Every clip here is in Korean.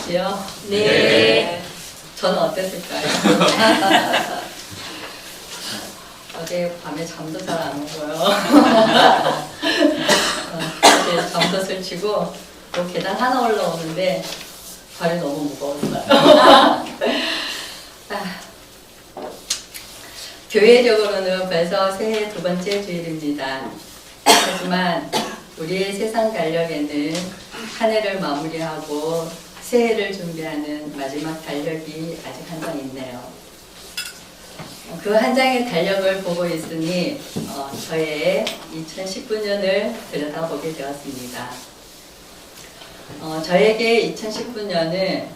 좋으셨지요? 네. 저는 어땠을까요? 어제 밤에 잠도 잘 안 오고요. 어제 잠도 설치고 또 계단 하나 올라오는데 발이 너무 무거웠어요. 교회적으로는 벌써 새해 두 번째 주일입니다. 하지만 우리의 세상 달력에는 한 해를 마무리하고 새해를 준비하는 마지막 달력이 아직 한 장 있네요. 그 한 장의 달력을 보고 있으니 저의 2019년을 들여다보게 되었습니다. 저에게 2019년은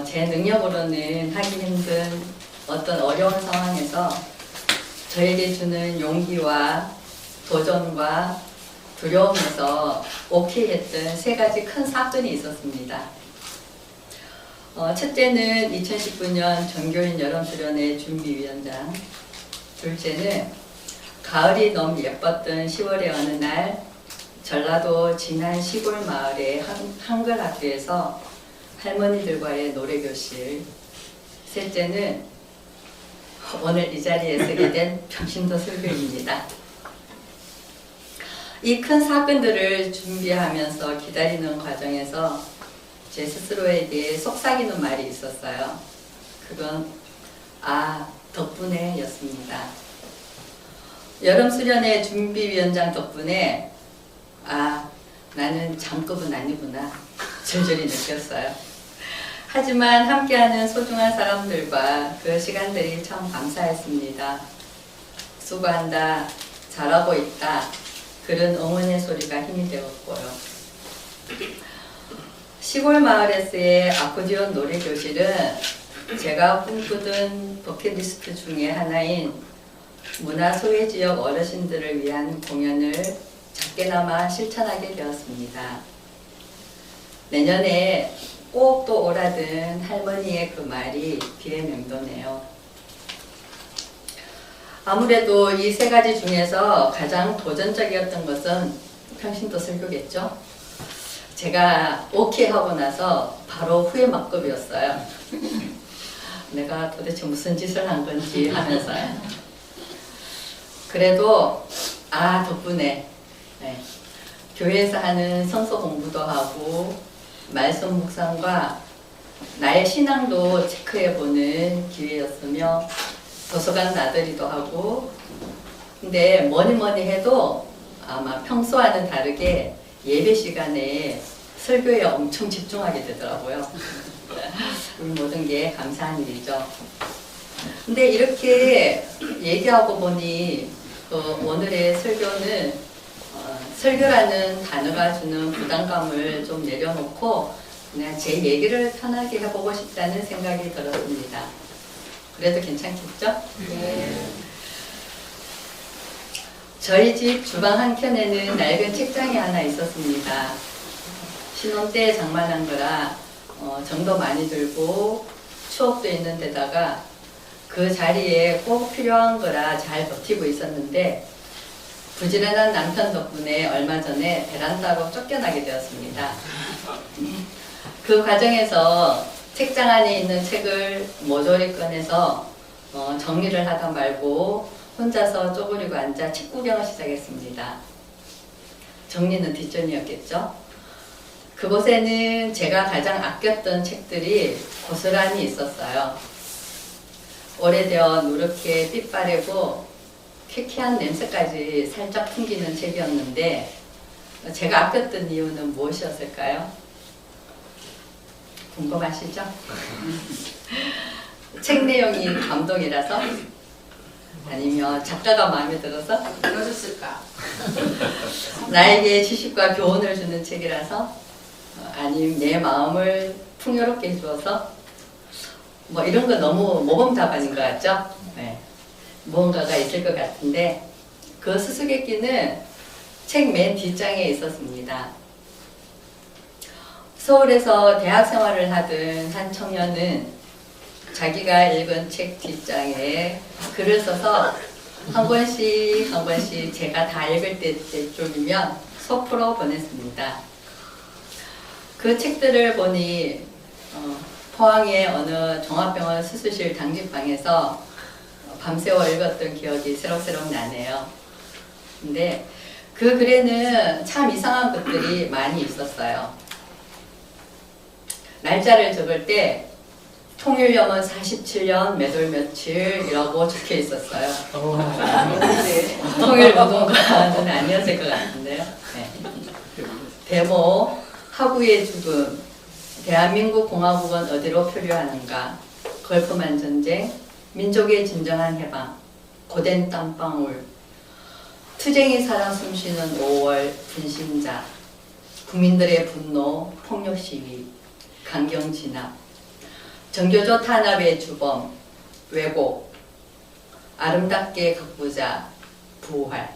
제 능력으로는 하기 힘든 어떤 어려운 상황에서 저에게 주는 용기와 도전과 두려움에서 오케이 했던 세 가지 큰 사건이 있었습니다. 첫째는 2019년 전교인 여름수련회 준비위원장, 둘째는 가을이 너무 예뻤던 10월의 어느 날 전라도 진안 시골 마을의 한글 학교에서 할머니들과의 노래교실, 셋째는 오늘 이 자리에 서게 된 평신도 설교입니다. 이 큰 사건들을 준비하면서 기다리는 과정에서 제 스스로에게 속삭이는 말이 있었어요. 그건 덕분에 였습니다. 여름수련회 준비위원장 덕분에 나는 장급은 아니구나 절절히 느꼈어요. 하지만 함께하는 소중한 사람들과 그 시간들이 참 감사했습니다. 수고한다, 잘하고 있다, 그런 응원의 소리가 힘이 되었고요. 시골 마을에서의 아코디언 노래교실은 제가 꿈꾸던 버킷리스트 중에 하나인 문화소외지역 어르신들을 위한 공연을 작게나마 실천하게 되었습니다. 내년에 꼭 또 오라던 할머니의 그 말이 귀에 맴도네요. 아무래도 이 세 가지 중에서 가장 도전적이었던 것은 평신도 설교겠죠. 제가 오케이 하고 나서 바로 후회 막급이었어요. 내가 도대체 무슨 짓을 한 건지 하면서요. 그래도 덕분에 교회에서 하는 성서 공부도 하고 말씀 묵상과 나의 신앙도 체크해보는 기회였으며 도서관 나들이도 하고, 근데 뭐니 해도 아마 평소와는 다르게 예배 시간에 설교에 엄청 집중하게 되더라고요. 이 모든 게 감사한 일이죠. 근데 이렇게 얘기하고 보니 오늘의 설교는 설교라는 단어가 주는 부담감을 좀 내려놓고 그냥 제 얘기를 편하게 해보고 싶다는 생각이 들었습니다. 그래도 괜찮겠죠? 네. 저희 집 주방 한켠에는 낡은 책장이 하나 있었습니다. 신혼 때 장만한 거라 정도 많이 들고 추억도 있는 데다가 그 자리에 꼭 필요한 거라 잘 버티고 있었는데 부지런한 남편 덕분에 얼마 전에 베란다로 쫓겨나게 되었습니다. 그 과정에서 책장 안에 있는 책을 모조리 꺼내서 정리를 하다 말고 혼자서 쪼그리고 앉아 책 구경을 시작했습니다. 정리는 뒷전이었겠죠? 그곳에는 제가 가장 아꼈던 책들이 고스란히 있었어요. 오래되어 누렇게 빛바래고 쾌쾌한 냄새까지 살짝 풍기는 책이었는데 제가 아꼈던 이유는 무엇이었을까요? 궁금하시죠? 책 내용이 감동이라서? 아니면 작가가 마음에 들어서? 그러셨을까? 나에게 지식과 교훈을 주는 책이라서? 아니면 내 마음을 풍요롭게 해주어서? 이런 거 너무 모범답안인 것 같죠? 네. 무언가가 있을 것 같은데 그 수수께끼는 책 맨 뒷장에 있었습니다. 서울에서 대학 생활을 하던 한 청년은 자기가 읽은 책 뒷장에 글을 써서 한 권씩 제가 다 읽을 때쯤이면 소프로 보냈습니다. 그 책들을 보니 포항의 어느 종합병원 수술실 당직방에서 밤새워 읽었던 기억이 새록새록 나네요. 근데 그 글에는 참 이상한 것들이 많이 있었어요. 날짜를 적을 때 통일염은 47년 몇월 며칠이라고 적혀 있었어요. 통일노동과는 아니었을 것 같은데요. 네. 데모, 하구의 죽음, 대한민국 공화국은 어디로 표류하는가, 걸프만 전쟁, 민족의 진정한 해방, 고된 땀방울, 투쟁이 살아 숨쉬는 5월 분신자, 국민들의 분노, 폭력 시위, 강경 진압, 정교조 탄압의 주범, 왜곡, 아름답게 가꾸자, 부활.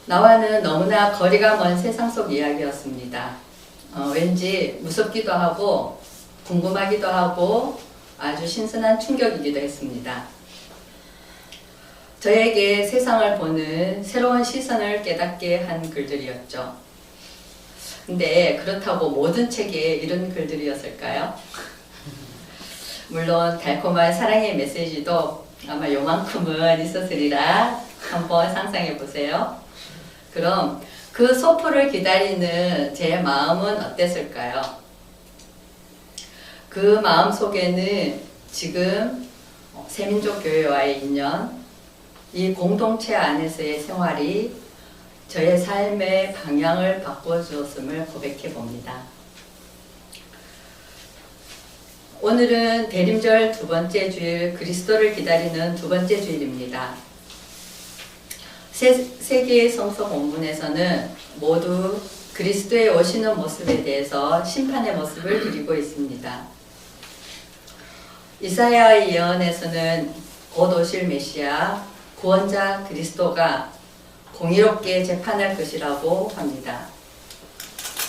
나와는 너무나 거리가 먼 세상 속 이야기였습니다. 왠지 무섭기도 하고 궁금하기도 하고 아주 신선한 충격이기도 했습니다. 저에게 세상을 보는 새로운 시선을 깨닫게 한 글들이었죠. 근데 그렇다고 모든 책에 이런 글들이었을까요? 물론 달콤한 사랑의 메시지도 아마 요만큼은 있었으리라 한번 상상해 보세요. 그럼 그 소포를 기다리는 제 마음은 어땠을까요? 그 마음 속에는 지금 새민족교회와의 인연, 이 공동체 안에서의 생활이 저의 삶의 방향을 바꿔주었음을 고백해 봅니다. 오늘은 대림절 두 번째 주일, 그리스도를 기다리는 두 번째 주일입니다. 세 개의 성서 본문에서는 모두 그리스도의 오시는 모습에 대해서 심판의 모습을 그리고 있습니다. 이사야의 예언에서는 곧 오실 메시아, 구원자 그리스도가 공의롭게 재판할 것이라고 합니다.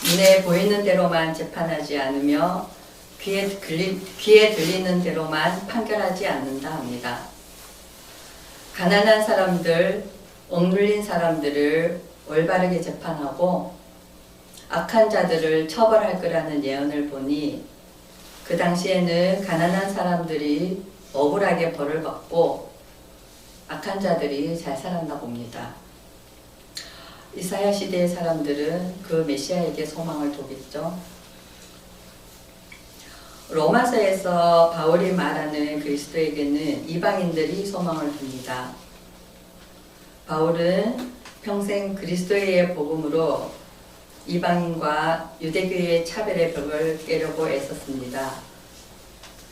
눈에 보이는 대로만 재판하지 않으며 귀에 들리는 대로만 판결하지 않는다 합니다. 가난한 사람들, 억눌린 사람들을 올바르게 재판하고 악한 자들을 처벌할 거라는 예언을 보니 그 당시에는 가난한 사람들이 억울하게 벌을 받고 악한 자들이 잘 살았나 봅니다. 이사야 시대의 사람들은 그 메시아에게 소망을 두겠죠. 로마서에서 바울이 말하는 그리스도에게는 이방인들이 소망을 둡니다. 바울은 평생 그리스도의 복음으로 이방인과 유대교의 차별의 벽을 깨려고 애썼습니다.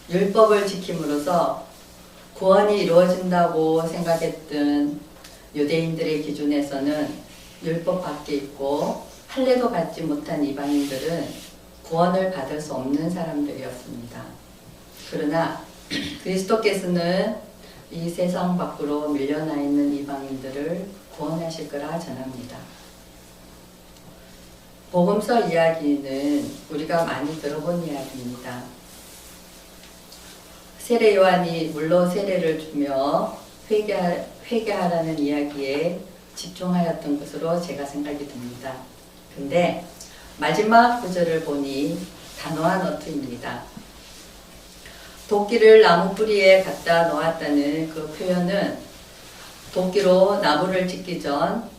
율법을 지킴으로써 구원이 이루어진다고 생각했던 유대인들의 기준에서는 율법 밖에 있고 할례도 받지 못한 이방인들은 구원을 받을 수 없는 사람들이었습니다. 그러나 그리스도께서는 이 세상 밖으로 밀려나 있는 이방인들을 구원하실 거라 전합니다. 복음서 이야기는 우리가 많이 들어본 이야기입니다. 세례 요한이 물로 세례를 주며 회개하라는 이야기에 집중하였던 것으로 제가 생각이 듭니다. 근데 마지막 구절을 보니 단호한 어투입니다. 도끼를 나무 뿌리에 갖다 놓았다는 그 표현은 도끼로 나무를 찍기 전,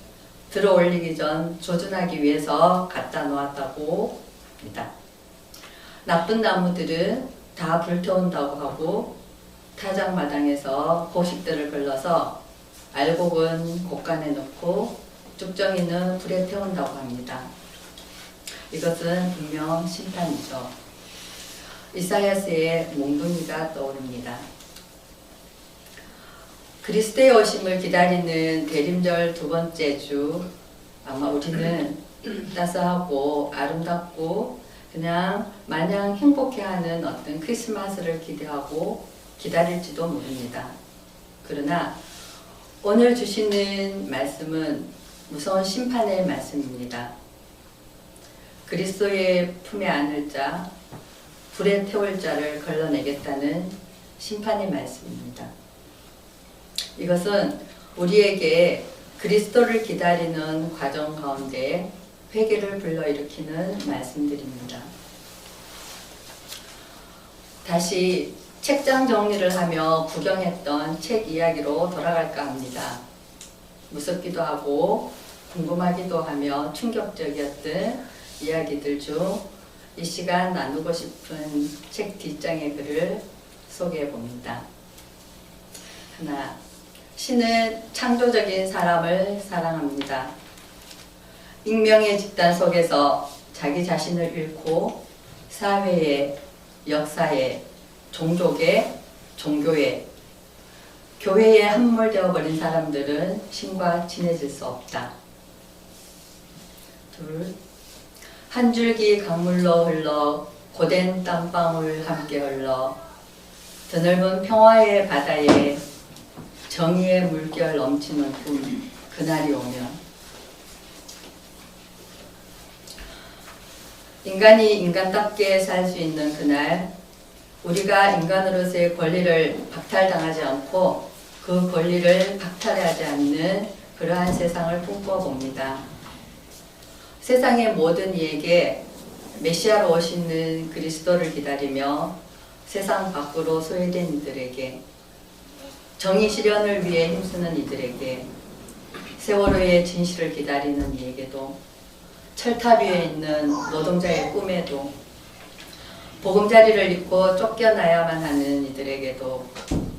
들어 올리기 전 조준하기 위해서 갖다 놓았다고 합니다. 나쁜 나무들은 다 불태운다고 하고 타작마당에서 고식들을 걸러서 알곡은 곡간에 넣고 쭉정이는 불에 태운다고 합니다. 이것은 분명 심판이죠. 이사야서의 몽둥이가 떠오릅니다. 그리스도의 오심을 기다리는 대림절 두 번째 주, 아마 우리는 따스하고 아름답고 그냥 마냥 행복해하는 어떤 크리스마스를 기대하고 기다릴지도 모릅니다. 그러나 오늘 주시는 말씀은 무서운 심판의 말씀입니다. 그리스도의 품에 안을 자, 불에 태울 자를 걸러내겠다는 심판의 말씀입니다. 이것은 우리에게 그리스도를 기다리는 과정 가운데 회개를 불러일으키는 말씀들입니다. 다시 책장 정리를 하며 구경했던 책 이야기로 돌아갈까 합니다. 무섭기도 하고 궁금하기도 하며 충격적이었던 이야기들 중 이 시간 나누고 싶은 책 뒷장의 글을 소개해 봅니다. 하나, 신은 창조적인 사람을 사랑합니다. 익명의 집단 속에서 자기 자신을 잃고 사회에, 역사에, 종족에, 종교에, 교회에 함몰되어 버린 사람들은 신과 친해질 수 없다. 둘, 한 줄기 강물로 흘러 고된 땀방울 함께 흘러 드넓은 평화의 바다에 정의의 물결 넘치는 꿈, 그날이 오면 인간이 인간답게 살 수 있는 그날, 우리가 인간으로서의 권리를 박탈당하지 않고 그 권리를 박탈하지 않는 그러한 세상을 꿈꿔봅니다. 세상의 모든 이에게 메시아로 오시는 그리스도를 기다리며 세상 밖으로 소외된 이들에게, 정의 실현을 위해 힘쓰는 이들에게, 세월호의 진실을 기다리는 이에게도, 철탑 위에 있는 노동자의 꿈에도, 보금자리를 잊고 쫓겨나야만 하는 이들에게도,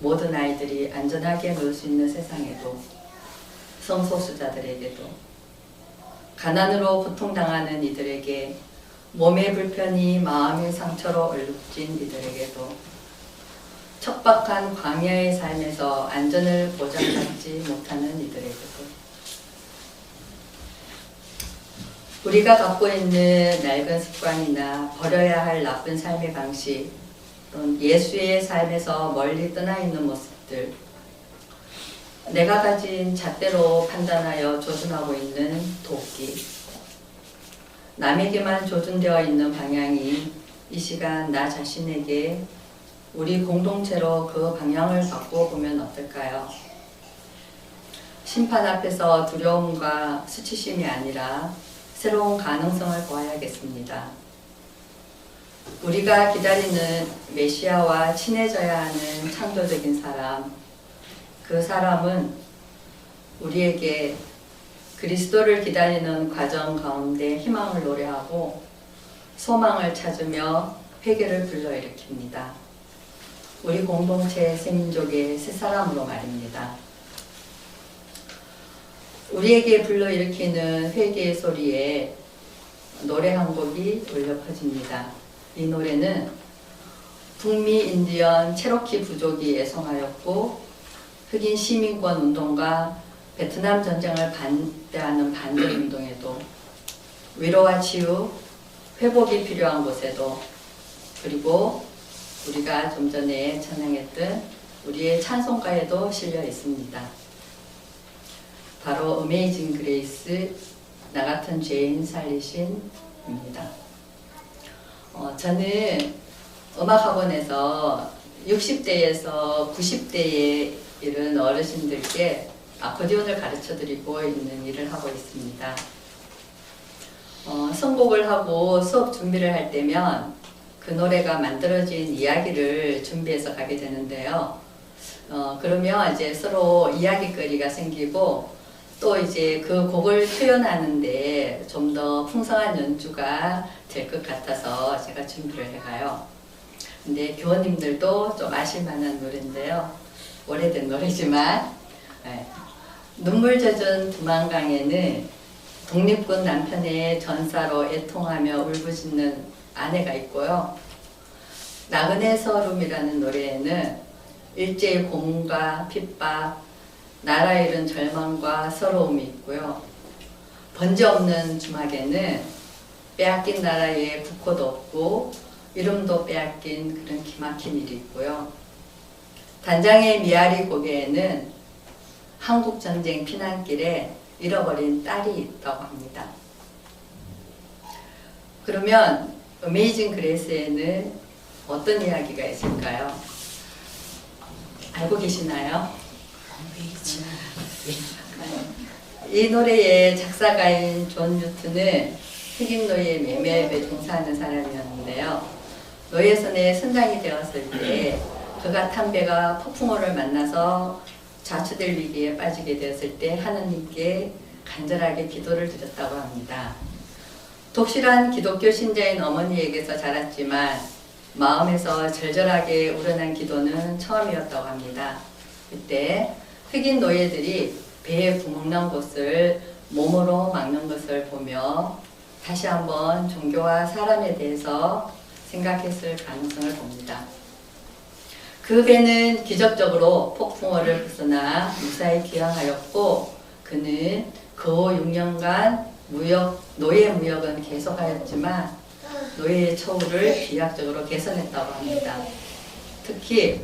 모든 아이들이 안전하게 놀 수 있는 세상에도, 성소수자들에게도, 가난으로 고통당하는 이들에게, 몸의 불편이 마음의 상처로 얼룩진 이들에게도, 척박한 광야의 삶에서 안전을 보장받지 못하는 이들에게도, 우리가 갖고 있는 낡은 습관이나 버려야 할 나쁜 삶의 방식, 또는 예수의 삶에서 멀리 떠나 있는 모습들, 내가 가진 잣대로 판단하여 조준하고 있는 도끼, 남에게만 조준되어 있는 방향이 이 시간 나 자신에게 우리 공동체로 그 방향을 바꿔보면 어떨까요? 심판 앞에서 두려움과 수치심이 아니라 새로운 가능성을 보아야겠습니다. 우리가 기다리는 메시아와 친해져야 하는 창조적인 사람, 그 사람은 우리에게 그리스도를 기다리는 과정 가운데 희망을 노래하고 소망을 찾으며 회개를 불러일으킵니다. 우리 공동체 세민족의 새 사람으로 말입니다. 우리에게 불러일으키는 회개의 소리에 노래 한 곡이 울려 퍼집니다. 이 노래는 북미 인디언 체로키 부족이 애송하였고 흑인 시민권 운동과 베트남 전쟁을 반대하는 반대운동에도, 위로와 치유, 회복이 필요한 곳에도, 그리고 우리가 좀 전에 찬양했던 우리의 찬송가에도 실려 있습니다. 바로 어메이징 그레이스, 나 같은 죄인 살리신입니다. 저는 음악학원에서 60대에서 90대에 이른 어르신들께 아코디온을 가르쳐드리고 있는 일을 하고 있습니다. 선곡을 하고 수업 준비를 할 때면 그 노래가 만들어진 이야기를 준비해서 가게 되는데요. 그러면 이제 서로 이야기거리가 생기고 또 이제 그 곡을 표현하는데 좀 더 풍성한 연주가 될 것 같아서 제가 준비를 해가요. 근데 교원님들도 좀 아실 만한 노래인데요. 오래된 노래지만, 눈물 젖은 두만강에는 독립군 남편의 전사로 애통하며 울부짖는 아내가 있고요. 나그네 서름이라는 노래에는 일제의 고문과 핍박, 나라 잃은 절망과 서러움이 있고요. 번지 없는 주막에는 빼앗긴 나라에 국호도 없고 이름도 빼앗긴 그런 기막힌 일이 있고요. 단장의 미아리 고개에는 한국전쟁 피난길에 잃어버린 딸이 있다고 합니다. 그러면 어메이징 그레이스에는 어떤 이야기가 있을까요? 알고 계시나요? 이 노래의 작사가인 존 뉴튼은 흑인 노예 매매업에 종사하는 사람이었는데요. 노예선의 선장이 되었을 때 그가 탄 배가 폭풍우를 만나서 자초될 위기에 빠지게 되었을 때 하느님께 간절하게 기도를 드렸다고 합니다. 독실한 기독교 신자인 어머니에게서 자랐지만 마음에서 절절하게 우러난 기도는 처음이었다고 합니다. 그때 흑인 노예들이 배에 구멍난 곳을 몸으로 막는 것을 보며 다시 한번 종교와 사람에 대해서 생각했을 가능성을 봅니다. 그 배는 기적적으로 폭풍우를 벗어나 무사히 귀환하였고 그는 그 후 6년간 노예 무역은 계속하였지만 노예의 처우를 비약적으로 개선했다고 합니다. 특히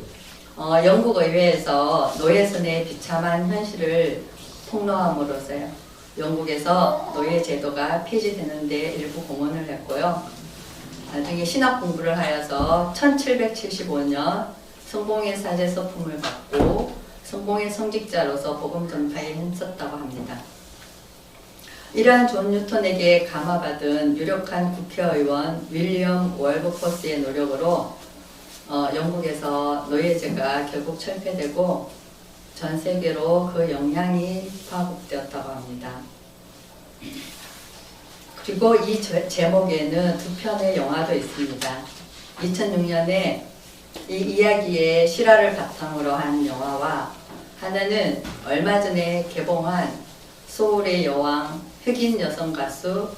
영국 의회에서 노예선의 비참한 현실을 폭로함으로써요. 영국에서 노예 제도가 폐지되는 데 일부 공헌을 했고요. 나중에 신학 공부를 하여서 1775년 성공의 사제 서품을 받고 성공의 성직자로서 복음 전파에 힘썼다고 합니다. 이러한 존 뉴턴에게 감화받은 유력한 국회의원 윌리엄 월버포스의 노력으로 영국에서 노예제가 결국 철폐되고 전 세계로 그 영향이 파급되었다고 합니다. 그리고 이 제목에는 두 편의 영화도 있습니다. 2006년에 이 이야기의 실화를 바탕으로 한 영화와 하나는 얼마 전에 개봉한 소울의 여왕 흑인 여성 가수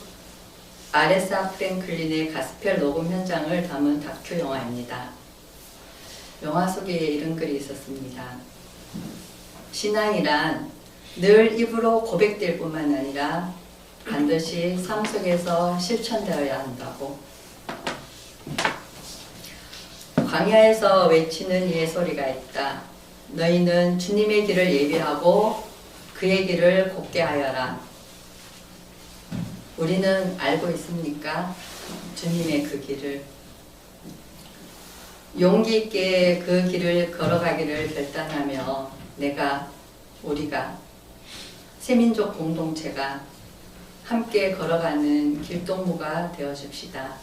아레사 프랭클린의 가스펠 녹음 현장을 담은 다큐 영화입니다. 영화 속에 이런 글이 있었습니다. 신앙이란 늘 입으로 고백될 뿐만 아니라 반드시 삶 속에서 실천되어야 한다고. 광야에서 외치는 이의 소리가 있다. 너희는 주님의 길을 예비하고 그의 길을 곱게 하여라. 우리는 알고 있습니까? 주님의 그 길을. 용기 있게 그 길을 걸어가기를 결단하며 우리가 세민족 공동체가 함께 걸어가는 길동무가 되어줍시다.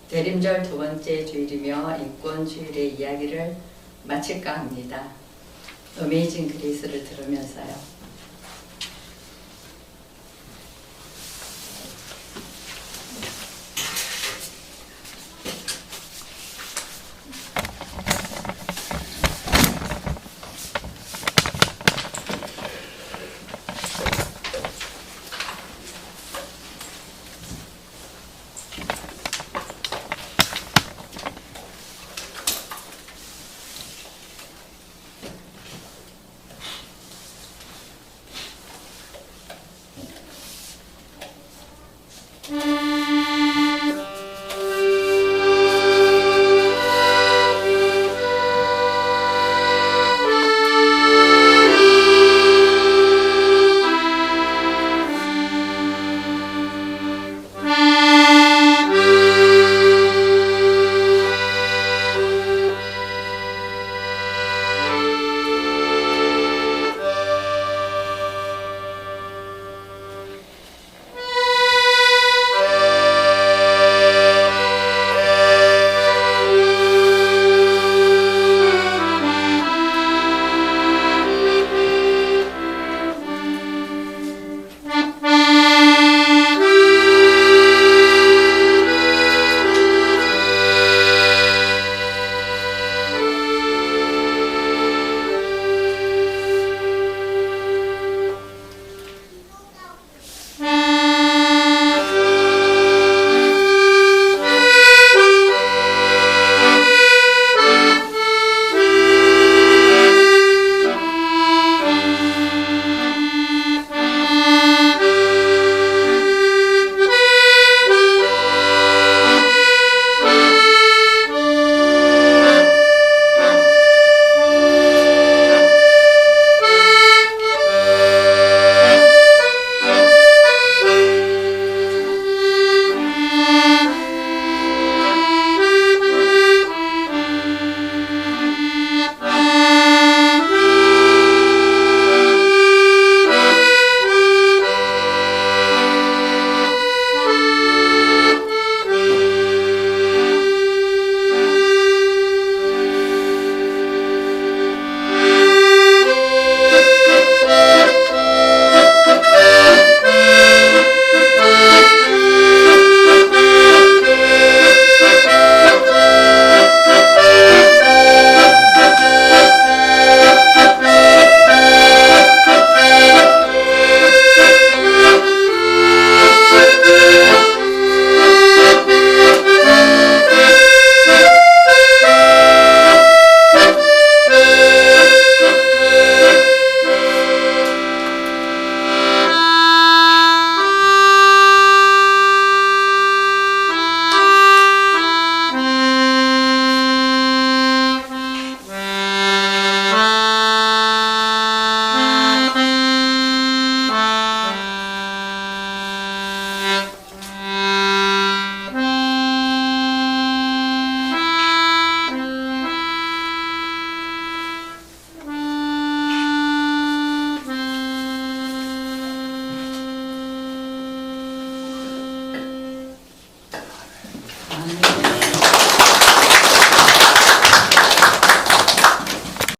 대림절 두 번째 주일이며 인권주일의 이야기를 마칠까 합니다. 어메이징 그레이스를 들으면서요.